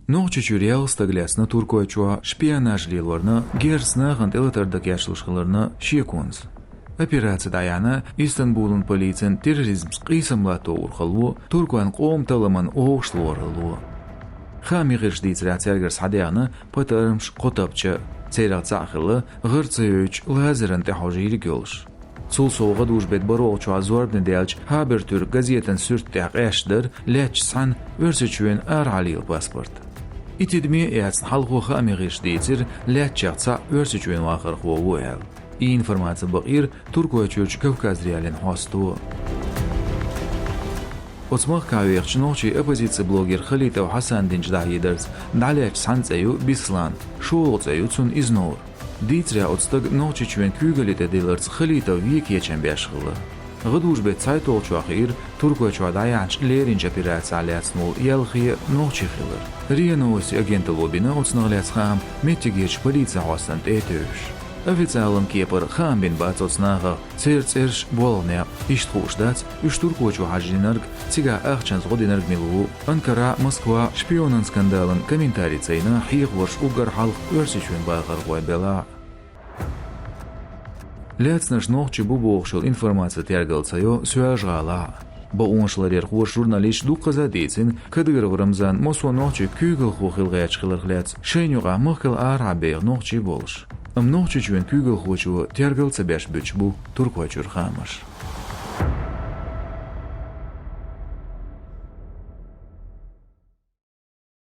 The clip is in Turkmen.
Noqçu realstaglasna turkoyçua şpiyonajlilarını gersnağın telatardaki yaşlışılarını şiyekunz. Operatsiyada ayana İstanbul'un polisin terrorizm qiysamlatı urxalu Turkuan qom talaman oğuşluğurlu. Xami gırsdiz ratsiyargırs hadiyana patarımş qotapçı Seyrat saxılı gırtsayöç lazerin tehajiri gölş. Sul soğuğa duşbet baroğçu azorb nedelç Habertürk gazetin sürttəq eşdir leç san örsüçüün aralil pasport. İtidmi eyatsın halqı xami gırsdizir leç yaqsa örsüçüün vaqır qovu el. İnformasiya baqir Turkoyçuç Kavkaz realin hostu. Osmaq kavyaqçınoqçı opozisiya bloger Xalitov Hasan Dinçdahiders dalech sansayu bislan şoğulsayu iznor. Ditsria odstag noqçıçven kügelite delers Xalitov vik beşğılı. Gıdujbet saytolçu axir Turkoyçu dayanç lerinç operasiyalyasnul yelxiye noqçıxılır. Ria Novosti agenti lobini otsnağlyasxam mettigeç polisiya hostant etövüş. Официалым кепар хам бен бацоцнага церцерш болня иштхушдац Turkoyçu hajinarg цига ахчанс годинарг милу Анкара Москва шпионын скандалын комментарицейна хиғваш угар халq өрсичүн бағар гойбела. Лецнаш noqçı bu boğuşul informasiya tergalsayo süajgala. Ba onşlarer xoş jurnalist duqaza deysin kadir Ramzan Moskva noqçı kügül xoxilgayçqılır lec şenyuğa mıqıl arabeğ noqçı boluş. Noqçı juen kügül xoçu tergalsa beş büç bu Turkoyçur xamaş.